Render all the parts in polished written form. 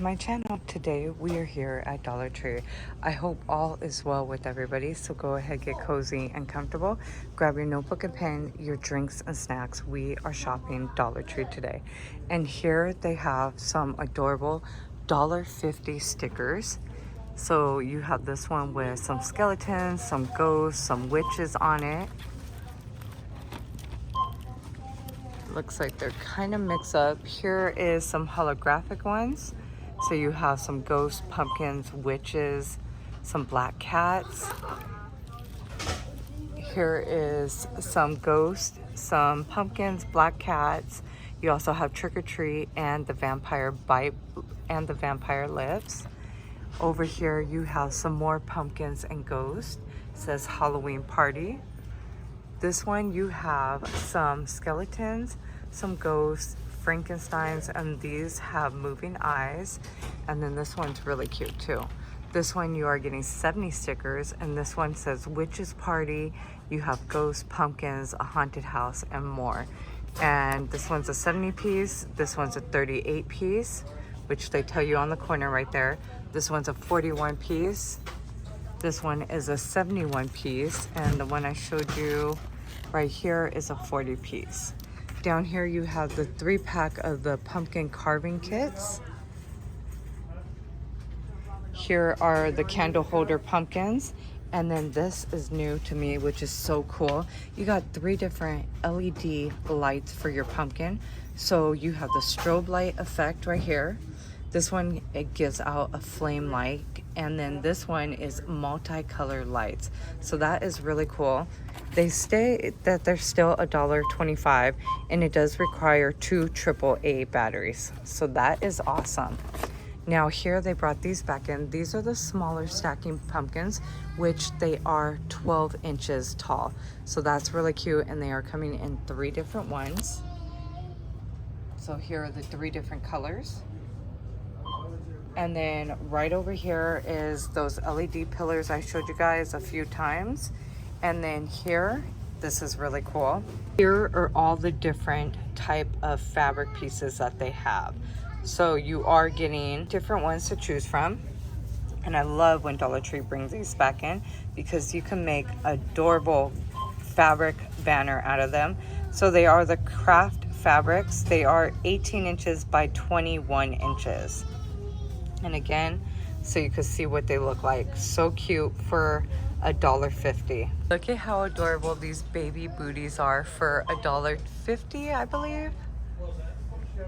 my channel. Today we are here at Dollar Tree. I hope all is well with everybody, so go ahead, get cozy and comfortable. Grab your notebook and pen, your drinks and snacks. We are shopping Dollar Tree today. And here they have some adorable $1.50 stickers. So you have this one with some skeletons, some ghosts, some witches on it. Looks like they're kind of mixed up. Here is some holographic ones. So you have some ghosts, pumpkins, witches, some black cats. Here is some ghosts, some pumpkins, black cats. You also have trick or treat and the vampire bite and the vampire lips. Over here you have some more pumpkins and ghosts. It says Halloween party. This one you have some skeletons, some ghosts, Frankensteins, and these have moving eyes. And then this one's really cute too. This one you are getting 70 stickers, and this one says witches party. You have ghosts, pumpkins, a haunted house, and more. And this one's a 70 piece. This one's a 38 piece, which they tell you on the corner right there. This one's a 41 piece. This one is a 71 piece, and the one I showed you right here is a 40 piece. Down here you have the 3-pack of the pumpkin carving kits. Here are the candle holder pumpkins, and then this is new to me, which is so cool. You got 3 different LED lights for your pumpkin. So you have the strobe light effect right here. This one, it gives out a flame light, and then this one is multicolor lights. So that is really cool. They say that they're still $1.25, and it does require 2 AAA batteries. So that is awesome. Now here they brought these back in. These are the smaller stacking pumpkins, which they are 12 inches tall. So that's really cute, and they are coming in 3 different ones. So here are the 3 different colors. And then right over here is those LED pillars I showed you guys a few times. And then here, this is really cool. Here are all the different type of fabric pieces that they have. So you are getting different ones to choose from. And I love when Dollar Tree brings these back in, because you can make adorable fabric banner out of them. So they are the craft fabrics. They are 18 inches by 21 inches. And again, so you can see what they look like. So cute for $1.50. Look at how adorable these baby booties are for $1.50, I believe.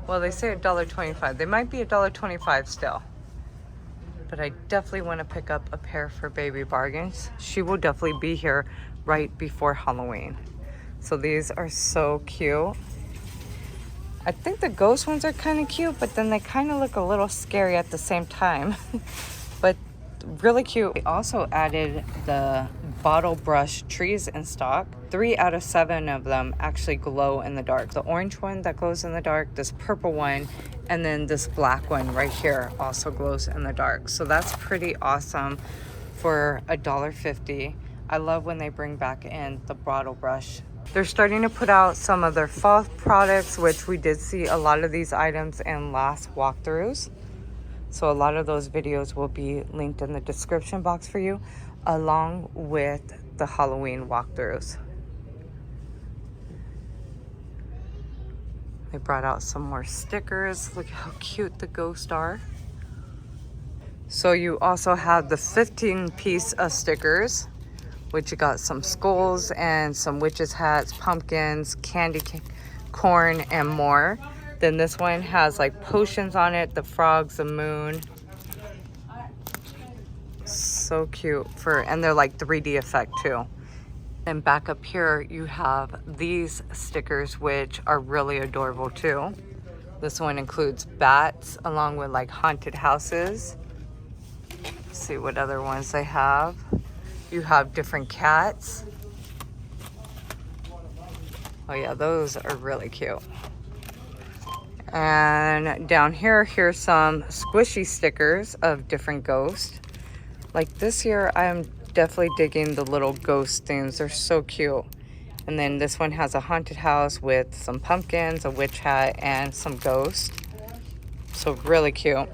Well, they say $1.25. They might be $1.25 still. But I definitely want to pick up a pair for Baby Bargains. She will definitely be here right before Halloween. So these are so cute. I think the ghost ones are kind of cute, but then they kind of look a little scary at the same time. But really cute. We also added the bottle brush trees in stock. 3 out of 7 of them actually glow in the dark. The orange one that glows in the dark, this purple one, and then this black one right here also glows in the dark. So that's pretty awesome for $1.50. I love when they bring back in the bottle brush. They're starting to put out some of their fall products, which we did see a lot of these items in last walkthroughs. So a lot of those videos will be linked in the description box for you, along with the Halloween walkthroughs. They brought out some more stickers. Look how cute the ghosts are. So you also have the 15-piece of stickers, which you got some skulls and some witches hats, pumpkins, candy corn, and more. Then this one has like potions on it, the frogs, the moon. So cute and they're like 3D effect too. And back up here you have these stickers, which are really adorable too. This one includes bats along with like haunted houses. Let's see what other ones they have. You have different cats. Oh yeah, those are really cute. And down here, here's some squishy stickers of different ghosts. Like this here, I'm definitely digging the little ghost things. They're so cute. And then this one has a haunted house with some pumpkins, a witch hat, and some ghosts. So really cute.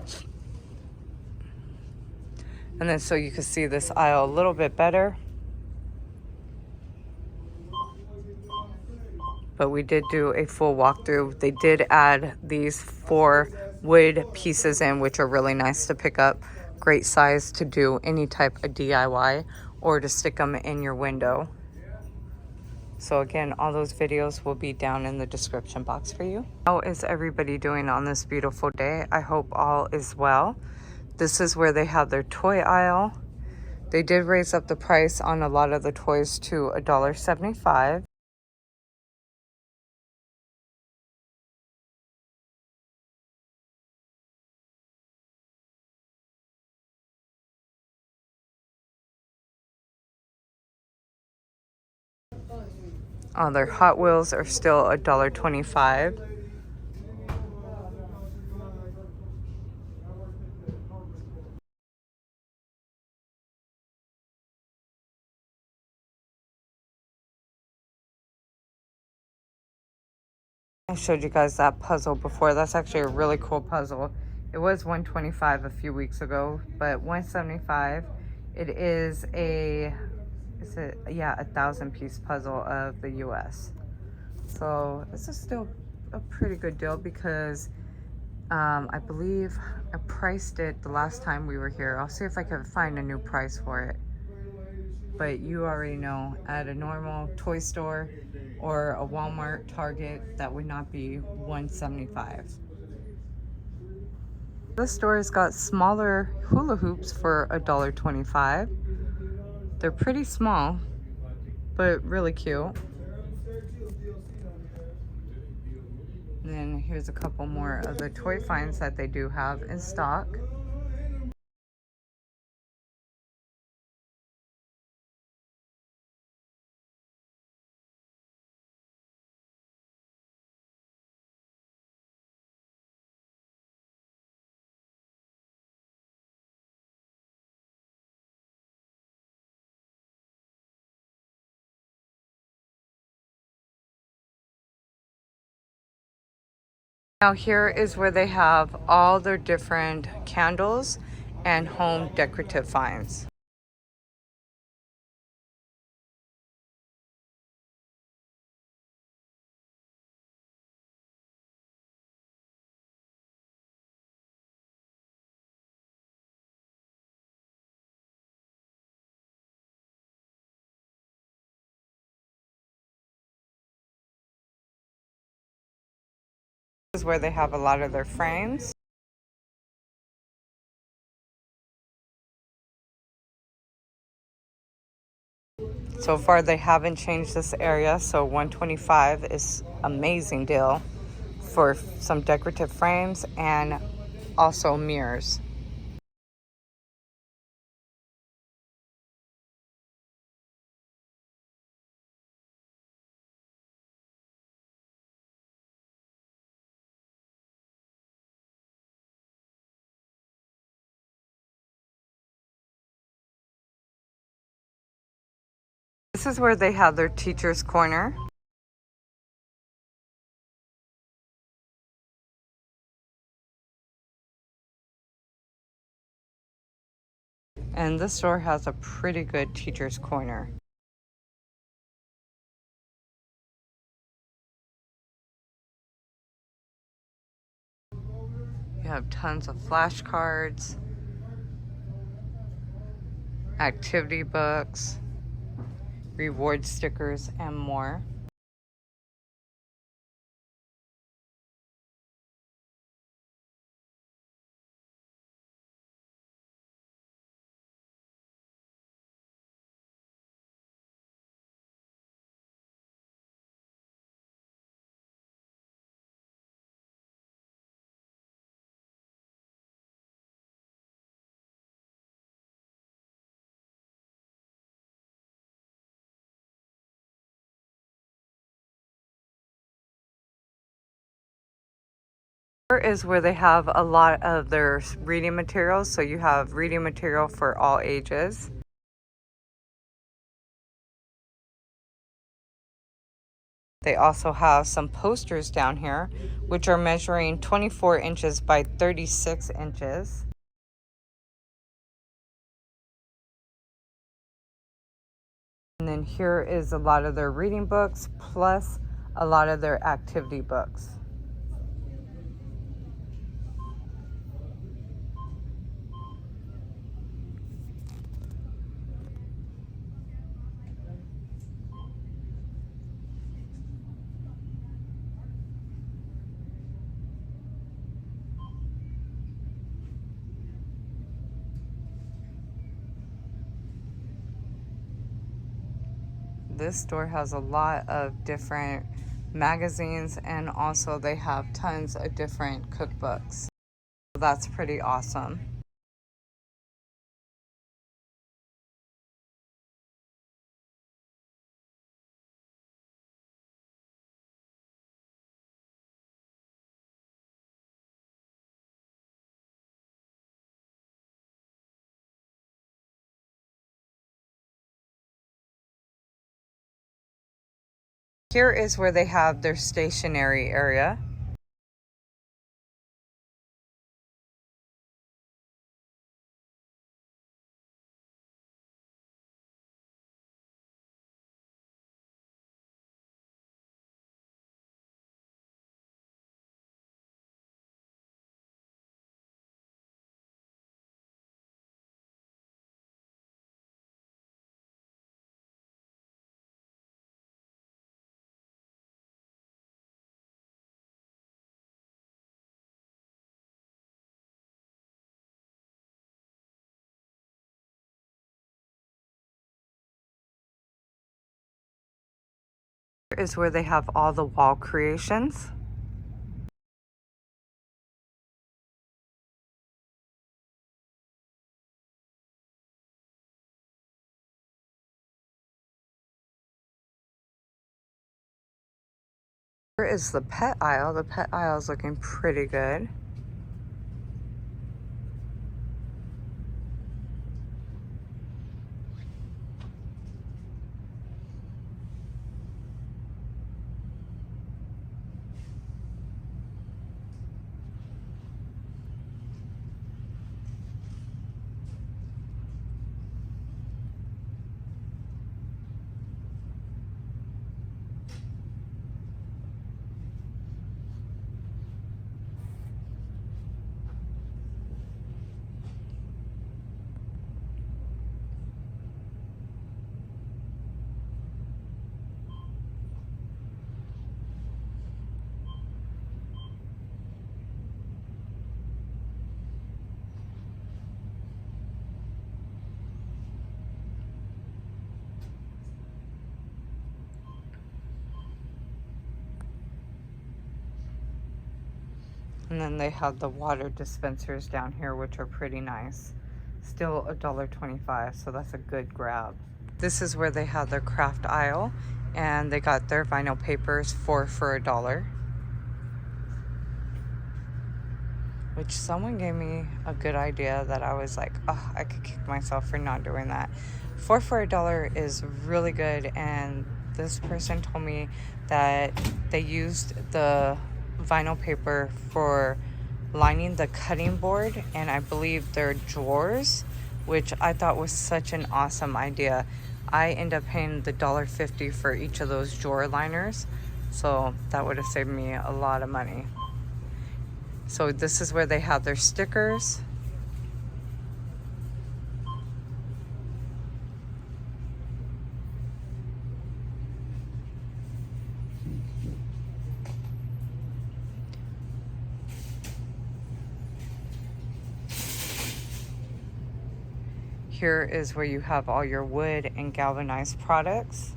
And then so you can see this aisle a little bit better. But we did do a full walkthrough. They did add these 4 wood pieces in, which are really nice to pick up. Great size to do any type of DIY or to stick them in your window. So again, all those videos will be down in the description box for you. How is everybody doing on this beautiful day? I hope all is well. This is where they have their toy aisle. They did raise up the price on a lot of the toys to $1.75. Their Hot Wheels are still $1.25. I showed you guys that puzzle before. That's actually a really cool puzzle. It was $125 a few weeks ago, but $175. It is a 1,000-piece puzzle of the US. So this is still a pretty good deal because I believe I priced it the last time we were here. I'll see if I can find a new price for it. But you already know, at a normal toy store or a Walmart, Target, that would not be $175. This store has got smaller hula hoops for $1.25. They're pretty small, but really cute. And then here's a couple more of the toy finds that they do have in stock. Now here is where they have all their different candles and home decorative finds. This is where they have a lot of their frames. So far they haven't changed this area, so $125 is amazing deal for some decorative frames and also mirrors. This is where they have their teacher's corner. And this store has a pretty good teacher's corner. You have tons of flashcards, activity books, reward stickers, and more. Here is where they have a lot of their reading materials. So you have reading material for all ages. They also have some posters down here, which are measuring 24 inches by 36 inches. then here is a lot of their reading books plus a lot of their activity books. This store has a lot of different magazines, and also they have tons of different cookbooks. That's pretty awesome. Here is where they have their stationery area. Here is where they have all the wall creations. Here is the pet aisle. The pet aisle is looking pretty good. And then they have the water dispensers down here, which are pretty nice. Still $1.25, so that's a good grab. This is where they have their craft aisle, and they got their vinyl papers for $1. Which someone gave me a good idea that I was like, oh, I could kick myself for not doing that. For $1 is really good, and this person told me that they used the vinyl paper for lining the cutting board and I believe their drawers, which I thought was such an awesome idea. I end up paying the $1.50 for each of those drawer liners, so that would have saved me a lot of money. So this is where they have their stickers. Here is where you have all your wood and galvanized products.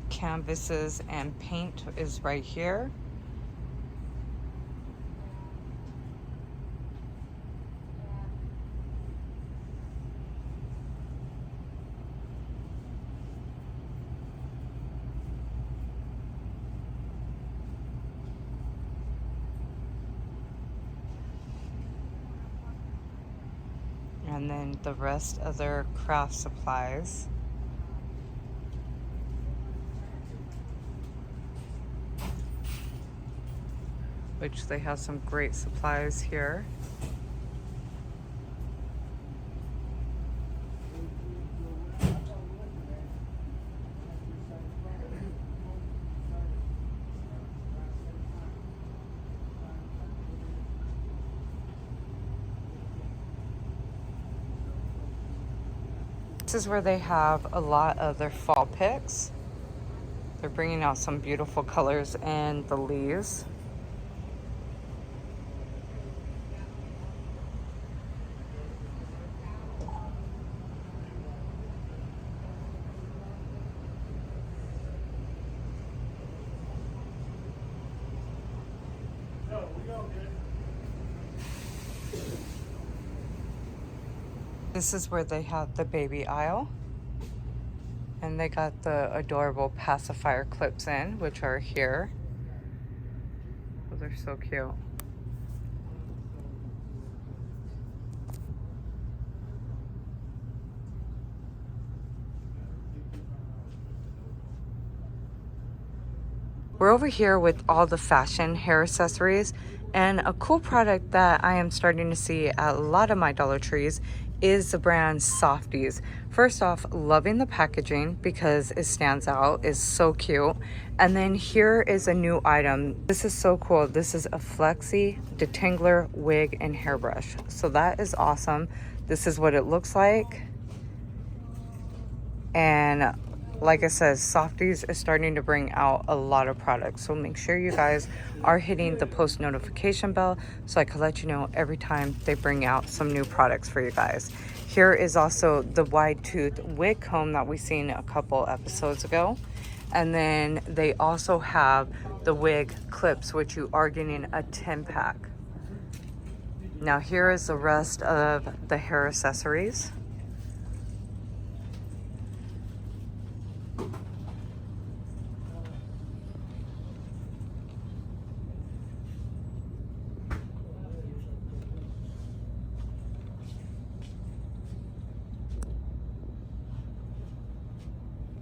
Canvases and paint is right here. And then the rest of their craft supplies. Which they have some great supplies here. This is where they have a lot of their fall picks. They're bringing out some beautiful colors in the leaves. This is where they have the baby aisle. And they got the adorable pacifier clips in, which are here. Those are so cute. We're over here with all the fashion hair accessories, and a cool product that I am starting to see at a lot of my Dollar Trees is the brand Softies. First off, loving the packaging because it stands out, is so cute. And then here is a new item. This is so cool. This is a flexi detangler wig and hairbrush. So that is awesome. This is what it looks like. And like I said, Softies is starting to bring out a lot of products. So make sure you guys are hitting the post notification bell so I can let you know every time they bring out some new products for you guys. Here is also the wide tooth wig comb that we seen a couple episodes ago. And then they also have the wig clips, which you are getting a 10-pack. Now here is the rest of the hair accessories.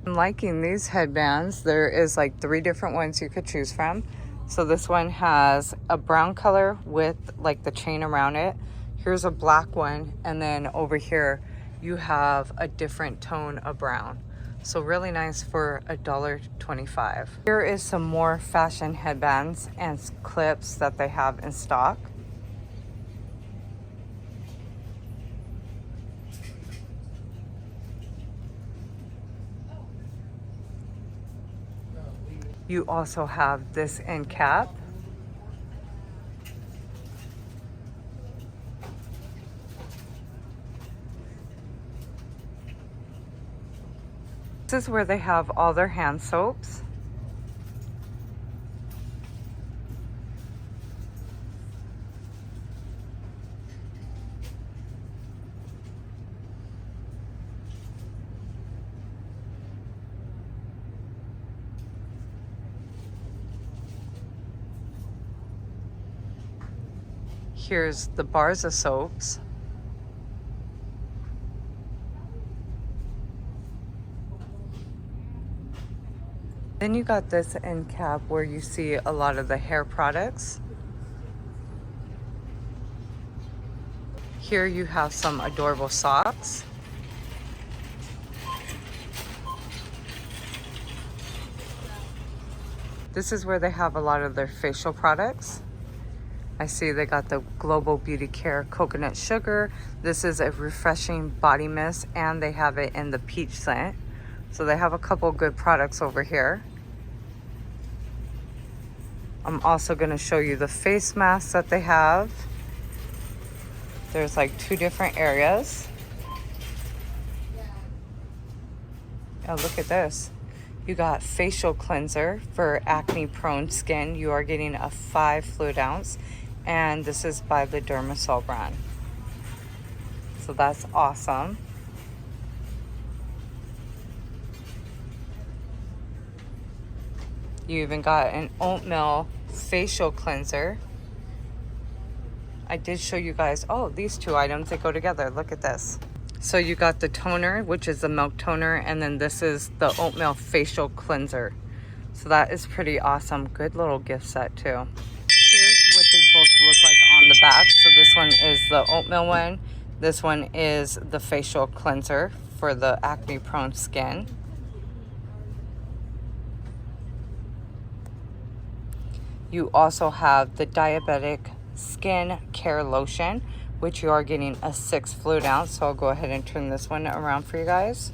I'm liking these headbands. There is like 3 different ones you could choose from. So this one has a brown color with like the chain around it. Here's a black one, and then over here you have a different tone of brown. So really nice for $1.25. Here is some more fashion headbands and clips that they have in stock. You also have this end cap. This is where they have all their hand soaps. Here's the bars of soaps. Then you got this end cap where you see a lot of the hair products. Here you have some adorable socks. This is where they have a lot of their facial products. I see they got the Global Beauty Care Coconut Sugar. This is a refreshing body mist, and they have it in the peach scent. So they have a couple good products over here. I'm also going to show you the face masks that they have. There's like 2 different areas. Oh, look at this. You got facial cleanser for acne prone skin. You are getting a 5 fluid ounce. And this is by the Dermasol brand. So that's awesome. You even got an oatmeal facial cleanser. I did show you guys, oh, these two items, they go together. Look at this. So you got the toner, which is the milk toner, and then this is the oatmeal facial cleanser. So that is pretty awesome. Good little gift set too. Here's what they both look like on the back. So this one is the oatmeal one. This one is the facial cleanser for the acne prone skin. You also have the diabetic skin care lotion, which you are getting a 6 fluid ounce. So I'll go ahead and turn this one around for you guys.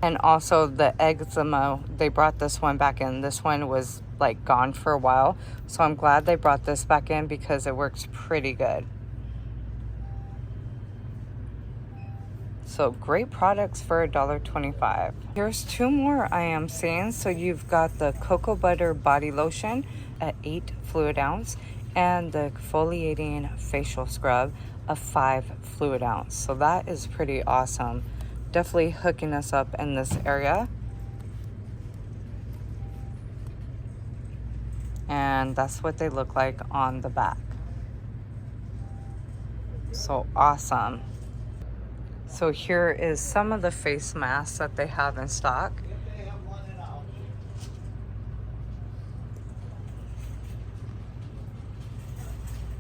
And also the eczema, they brought this one back in. This one was like gone for a while. So I'm glad they brought this back in because it works pretty good. So great products for $1.25. Here's two more I am seeing. So you've got the cocoa butter body lotion at 8 fluid ounce and the exfoliating facial scrub of 5 fluid ounce. So that is pretty awesome. Definitely hooking us up in this area. And that's what they look like on the back. So awesome. So here is some of the face masks that they have in stock.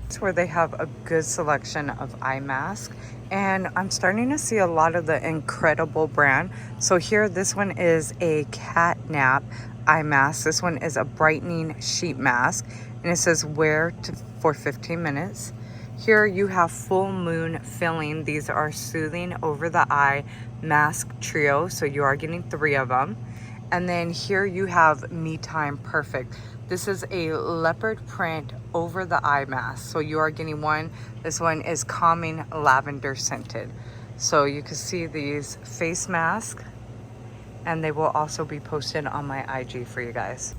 It's where they have a good selection of eye masks. And I'm starting to see a lot of the Incredible brand. So here, this one is a cat nap eye mask. This one is a brightening sheet mask. And it says for 15 minutes. Here you have Full Moon Filling. These are soothing over the eye mask trio. So you are getting 3 of them. And then here you have Me Time Perfect. This is a leopard print over the eye mask. So you are getting one. This one is calming lavender scented. So you can see these face masks, and they will also be posted on my IG for you guys.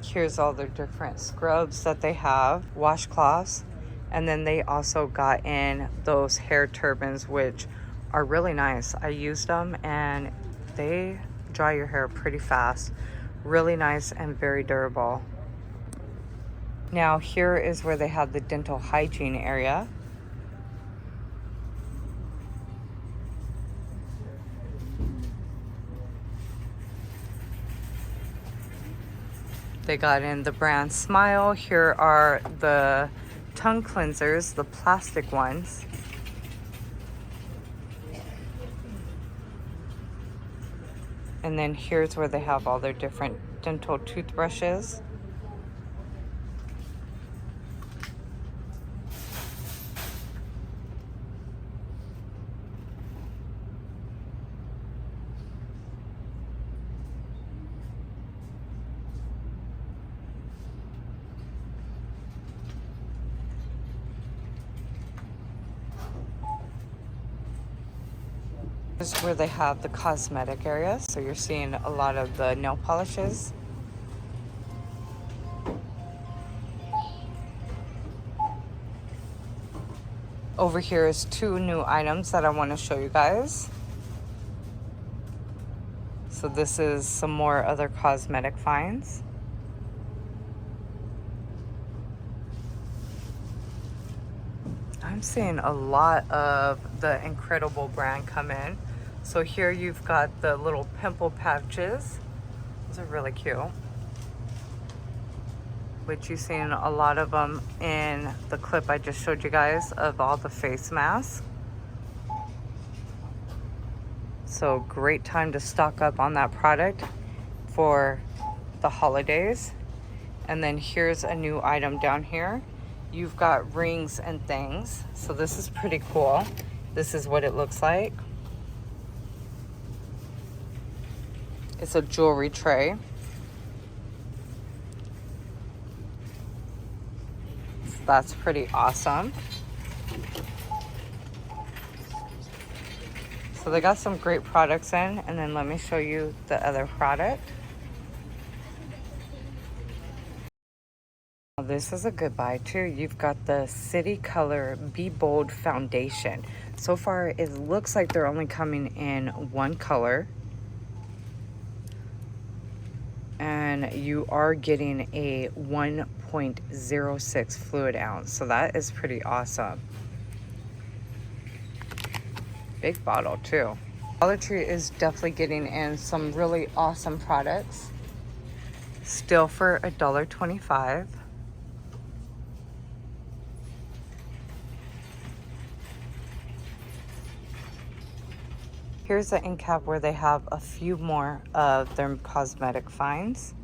Here's all their different scrubs that they have, washcloths, and then they also got in those hair turbans, which are really nice. I used them and they dry your hair pretty fast. Really nice and very durable. Now here is where they have the dental hygiene area. They got in the brand Smile. Here are the tongue cleansers, the plastic ones. And then here's where they have all their different dental toothbrushes. This is where they have the cosmetic area. So you're seeing a lot of the nail polishes. Over here is 2 new items that I want to show you guys. So this is some more other cosmetic finds. I'm seeing a lot of the Incredible brand come in. So here you've got the little pimple patches. Those are really cute. Which you've seen a lot of them in the clip I just showed you guys of all the face masks. So great time to stock up on that product for the holidays. And then here's a new item down here. You've got rings and things. So this is pretty cool. This is what it looks like. It's a jewelry tray. So that's pretty awesome. So they got some great products in, and then let me show you the other product. This is a good buy too. You've got the City Color Be Bold Foundation. So far, it looks like they're only coming in one color. And you are getting a 1.06 fluid ounce. So that is pretty awesome. Big bottle too. Dollartree is definitely getting in some really awesome products. Still for $1.25. Here's the end cap where they have a few more of their cosmetic finds.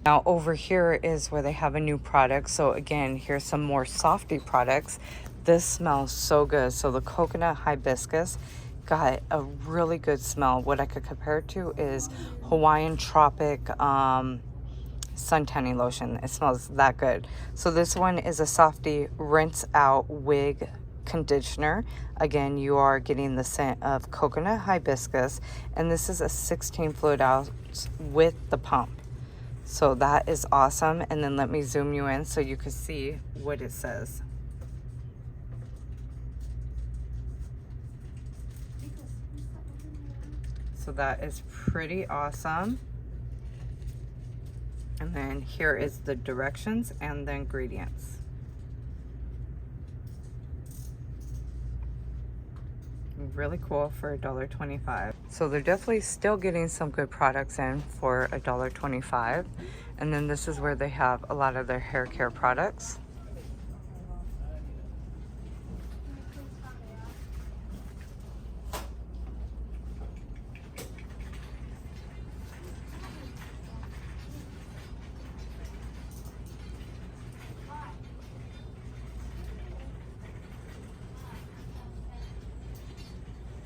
Now over here is where they have a new product. So again, here's some more softy products. This smells so good. So the coconut hibiscus got a really good smell. What I could compare it to is Hawaiian Tropic sun tanning lotion. It smells that good. So this one is a softy rinse out wig conditioner. Again, you are getting the scent of coconut hibiscus, and this is a 16 fluid ounce with the pump. So that is awesome. And then let me zoom you in so you can see what it says. So that is pretty awesome. And then here is the directions and the ingredients. Really cool for $1.25. So they're definitely still getting some good products in for $1.25. And then this is where they have a lot of their hair care products.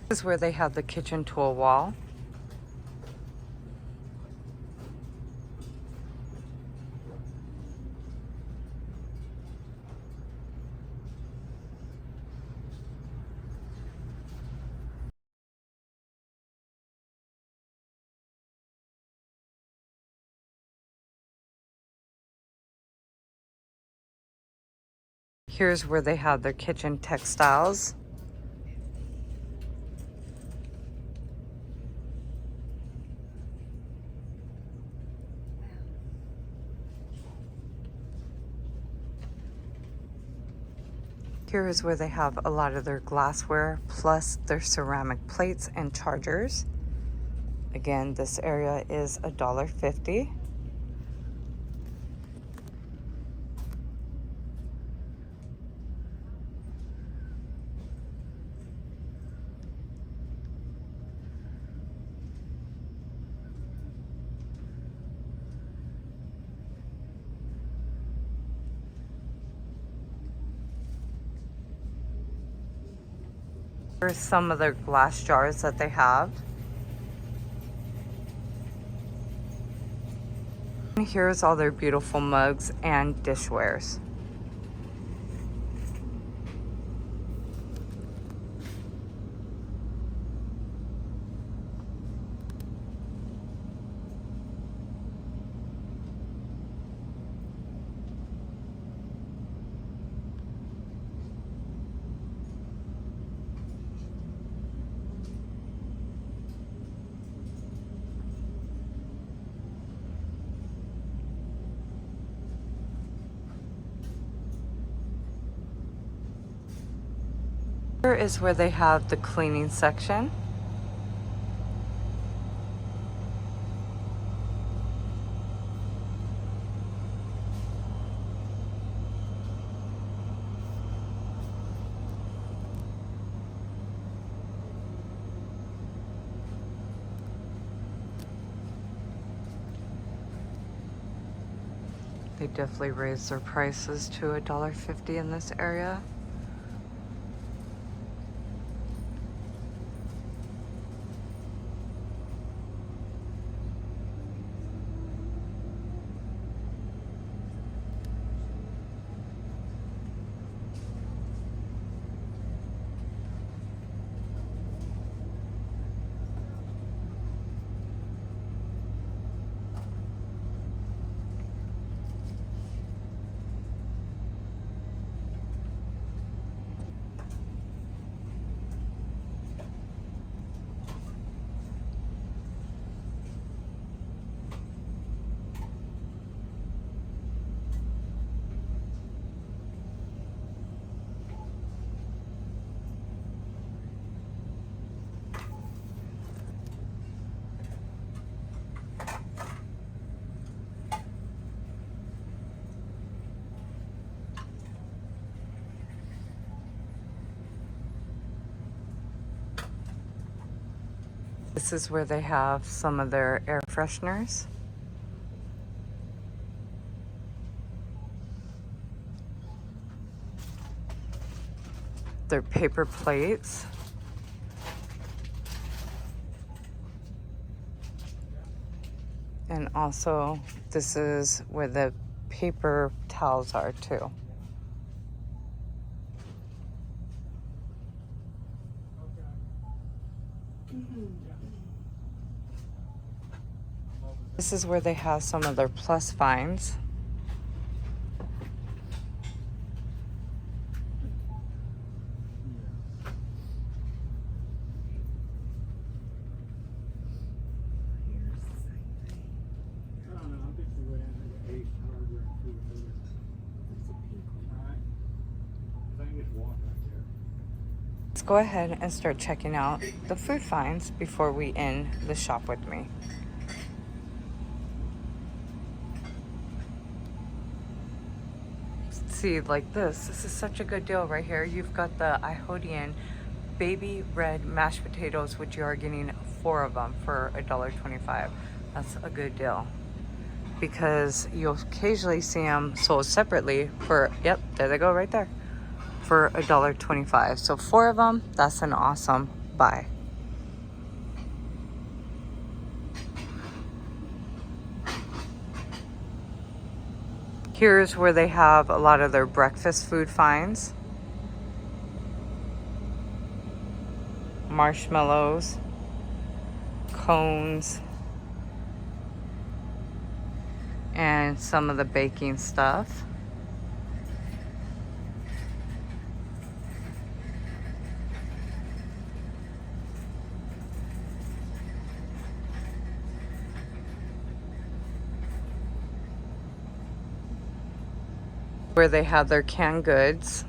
This is where they have the kitchen tool wall. Here's where they have their kitchen textiles. Here is where they have a lot of their glassware, plus their ceramic plates and chargers. Again, this area is $1.50. Here's some of their glass jars that they have. And here's all their beautiful mugs and dishwares. Here is where they have the cleaning section. They definitely raised their prices to $1.50 in this area. This is where they have some of their air fresheners. Their paper plates. And also, this is where the paper towels are too. This is where they have some of their plus finds. Let's go ahead and start checking out the food finds before we end the shop with me. See, like this is such a good deal right here. You've got the Ihodian baby red mashed potatoes, which you are getting 4 of them for $1.25. That's a good deal, because you'll occasionally see them sold separately for, yep, there they go right there, for $1.25. So 4 of them, that's an awesome buy. Here's where they have a lot of their breakfast food finds. Marshmallows, cones, and some of the baking stuff. Where they have their canned goods.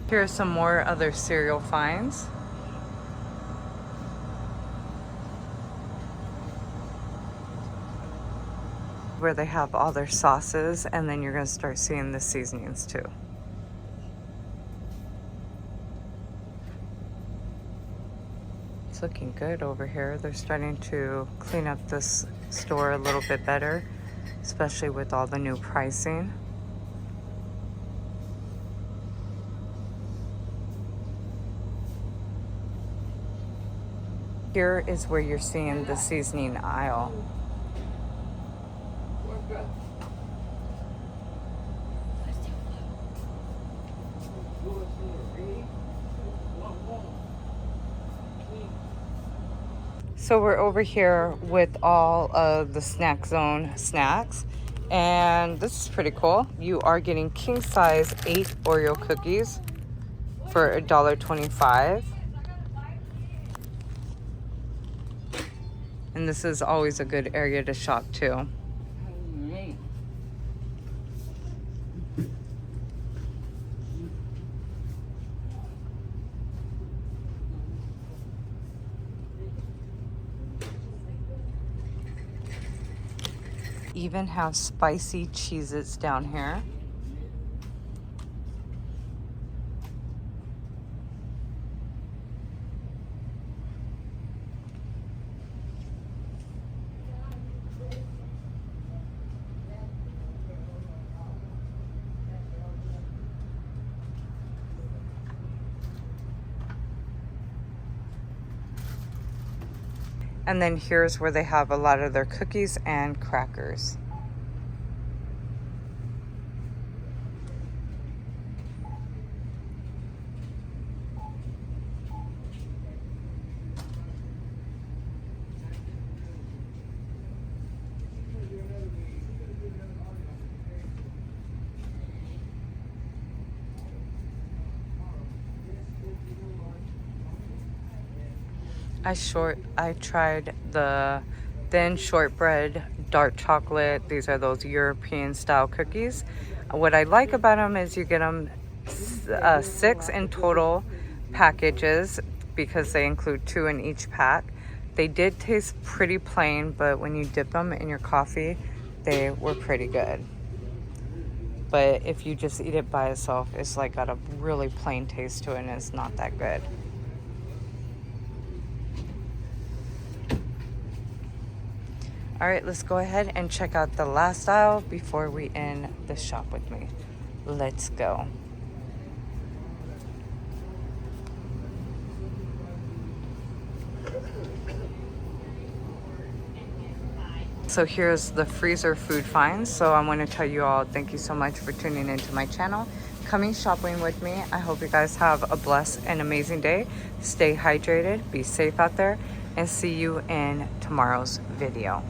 Here are some more other cereal finds. Where they have all their sauces, and then you're going to start seeing the seasonings too. It's looking good over here. They're starting to clean up this store a little bit better, especially with all the new pricing. Here is where you're seeing the seasoning aisle. So we're over here with all of the snack zone snacks, and this is pretty cool. You are getting king size 8 Oreo cookies for $1.25. And this is always a good area to shop too. Even have spicy Cheez-Its down here. And then here's where they have a lot of their cookies and crackers. I tried the thin shortbread dark chocolate. These are those European style cookies. What I like about them is you get them 6 in total packages because they include 2 in each pack. They did taste pretty plain, but when you dip them in your coffee, they were pretty good. But if you just eat it by itself, it's like got a really plain taste to it and it's not that good. All right, let's go ahead and check out the last aisle before we end the shop with me. Let's go. So here's the freezer food finds. So I want to tell you all, thank you so much for tuning into my channel, coming shopping with me. I hope you guys have a blessed and amazing day. Stay hydrated, be safe out there, and see you in tomorrow's video.